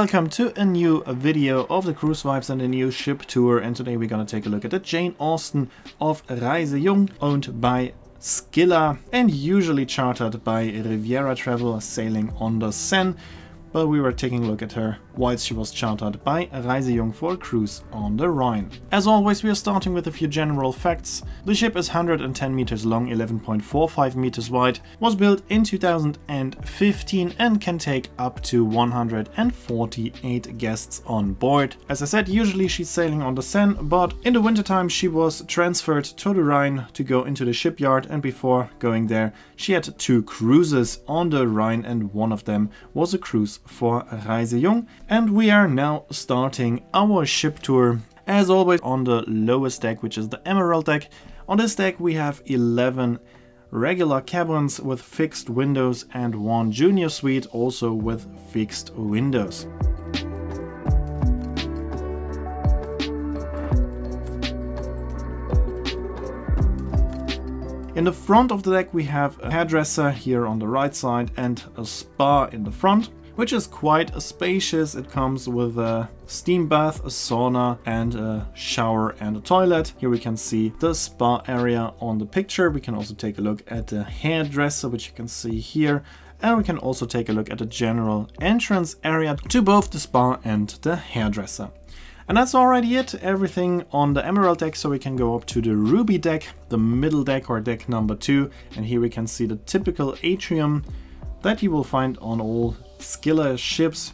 welcome to a new video of the Cruise Vibes and a new ship tour. And today we're gonna take a look at the Jane Austen of ReiseJung, owned by Scylla and usually chartered by Riviera Travel, sailing on the Seine. But we were taking a look at her whilst she was chartered by ReiseJung for a cruise on the Rhine. As always, we are starting with a few general facts. The ship is 110 meters long, 11.45 meters wide, was built in 2015 and can take up to 148 guests on board. As I said, usually she's sailing on the Seine, but in the wintertime she was transferred to the Rhine to go into the shipyard, and before going there she had 2 cruises on the Rhine, and one of them was a cruise for ReiseJung. And we are now starting our ship tour, as always, on the lowest deck, which is the Emerald deck. On this deck we have 11 regular cabins with fixed windows and 1 junior suite also with fixed windows. In the front of the deck we have a hairdresser here on the right side and a spa in the front, which is quite spacious. It comes with a steam bath, a sauna and a shower and a toilet. Here we can see the spa area on the picture. We can also take a look at the hairdresser, which you can see here. And we can also take a look at the general entrance area to both the spa and the hairdresser. And that's already it, everything on the Emerald deck, so we can go up to the Ruby deck, the middle deck or deck number 2. And here we can see the typical atrium that you will find on all Scylla ships.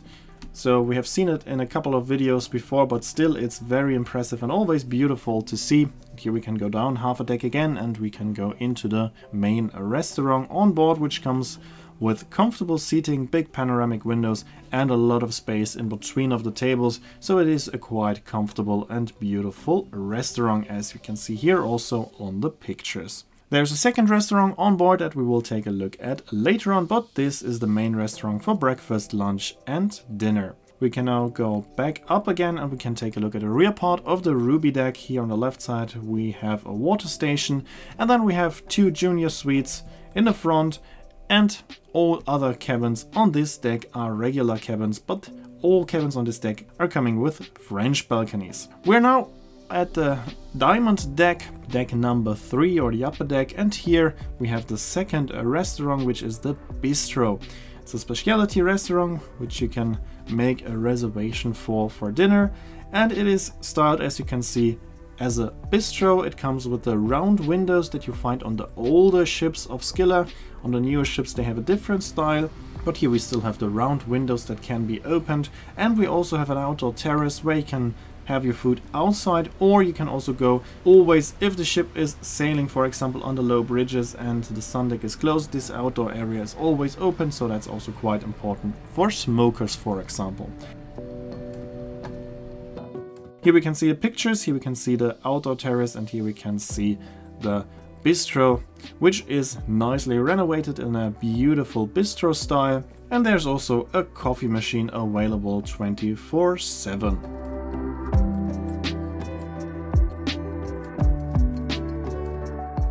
So we have seen it in a couple of videos before, but still it's very impressive and always beautiful to see. Here we can go down half a deck again and we can go into the main restaurant on board, which comes with comfortable seating, big panoramic windows and a lot of space in between of the tables. So it is a quite comfortable and beautiful restaurant, as you can see here also on the pictures. There's a second restaurant on board that we will take a look at later on, but this is the main restaurant for breakfast, lunch and dinner. We can now go back up again and we can take a look at the rear part of the Ruby deck. Here on the left side we have a water station, and then we have 2 junior suites in the front, and all other cabins on this deck are regular cabins, but all cabins on this deck are coming with French balconies. We're now at the Diamond deck, deck number 3 or the upper deck, and here we have the second restaurant, which is the Bistro. It's a specialty restaurant which you can make a reservation for dinner, and it is styled, as you can see, as a bistro. It comes with the round windows that you find on the older ships of Scylla. On the newer ships they have a different style, but here we still have the round windows that can be opened, and we also have an outdoor terrace where you can have your food outside, or you can also go always, if the ship is sailing, for example, on the low bridges and the sun deck is closed, this outdoor area is always open, so that's also quite important for smokers, for example. Here we can see the pictures, here we can see the outdoor terrace, and here we can see the bistro, which is nicely renovated in a beautiful bistro style. And there's also a coffee machine available 24/7.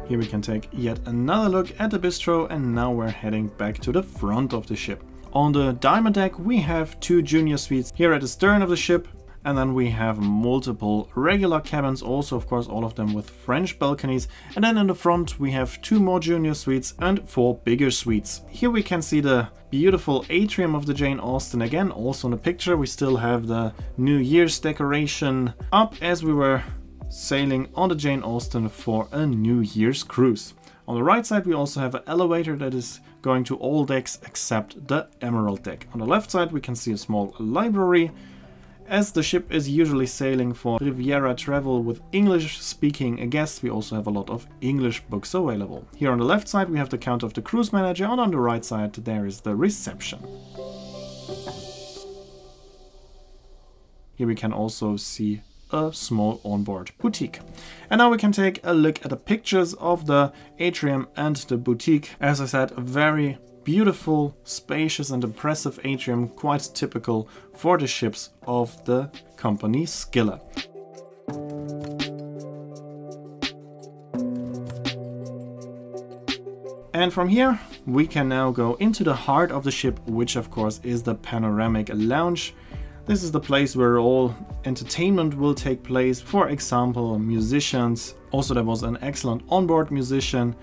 Here we can take yet another look at the bistro, and now we're heading back to the front of the ship. On the Diamond deck we have 2 junior suites here at the stern of the ship, and then we have multiple regular cabins, also of course all of them with French balconies, and then in the front we have 2 more junior suites and 4 bigger suites. Here we can see the beautiful atrium of the Jane Austen again, also in the picture. We still have the New Year's decoration up, as we were sailing on the Jane Austen for a New Year's cruise. On the right side we also have an elevator that is going to all decks except the Emerald deck. On the left side we can see a small library, as the ship is usually sailing for Riviera Travel with English speaking guests. We also have a lot of English books available. Here on the left side we have the counter of the cruise manager, and on the right side there is the reception. Here we can also see a small onboard boutique. And now we can take a look at the pictures of the atrium and the boutique. As I said, a very beautiful, spacious and impressive atrium, quite typical for the ships of the company Scylla. And from here we can now go into the heart of the ship, which of course is the panoramic lounge. This is the place where all entertainment will take place, for example musicians. Also there was an excellent onboard musician,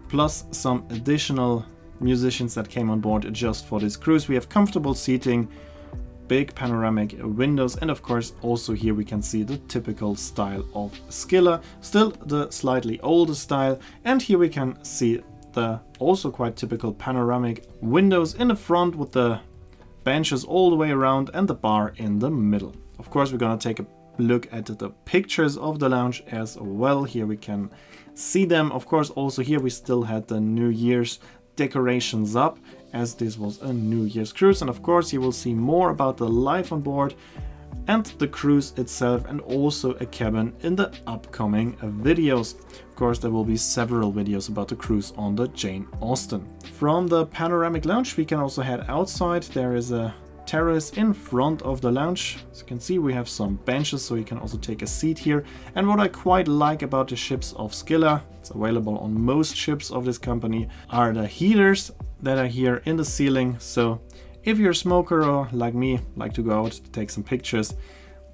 plus some additional musicians that came on board just for this cruise. We have comfortable seating, big panoramic windows, and of course also here we can see the typical style of Scylla, still the slightly older style. And here we can see the also quite typical panoramic windows in the front with the benches all the way around and the bar in the middle. Of course we're gonna take a look at the pictures of the lounge as well. Here we can see them. Of course also here we still had the New Year's decorations up, as this was a New Year's cruise. And of course you will see more about the life on board and the cruise itself, and also a cabin in the upcoming videos. Of course there will be several videos about the cruise on the Jane Austen. From the panoramic lounge we can also head outside. There is a terrace in front of the lounge. As you can see we have some benches, so you can also take a seat here. And what I quite like about the ships of Scylla, it's available on most ships of this company, are the heaters that are here in the ceiling. So if you're a smoker or like me like to go out to take some pictures,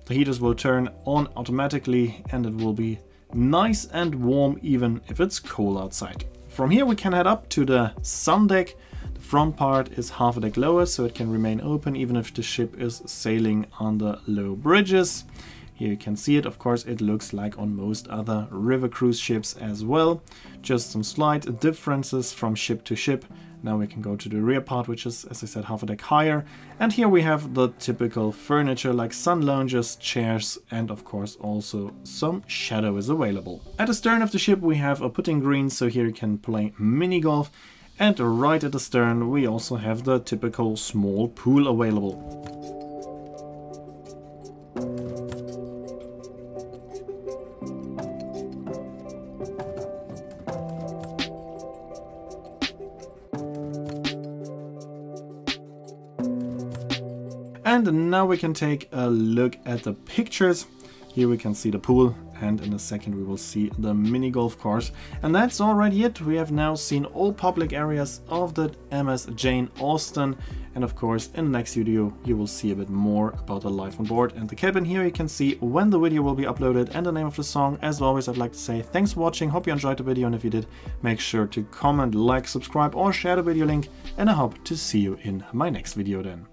the heaters will turn on automatically and it will be nice and warm even if it's cold outside. From here we can head up to the sun deck. The front part is half a deck lower, so it can remain open even if the ship is sailing under low bridges. Here you can see it. Of course it looks like on most other river cruise ships as well. Just some slight differences from ship to ship. Now we can go to the rear part, which is, as I said, half a deck higher. And here we have the typical furniture like sun lounges, chairs, and of course also some shadow is available. At the stern of the ship we have a putting green, so here you can play mini golf. And right at the stern we also have the typical small pool available. And now we can take a look at the pictures. Here we can see the pool, and in a second we will see the mini golf course. And that's already it. We have now seen all public areas of the MS Jane Austen. And of course in the next video you will see a bit more about the life on board and the cabin. Here you can see when the video will be uploaded and the name of the song. As always, I'd like to say thanks for watching, hope you enjoyed the video, and if you did, make sure to comment, like, subscribe or share the video link, and I hope to see you in my next video then.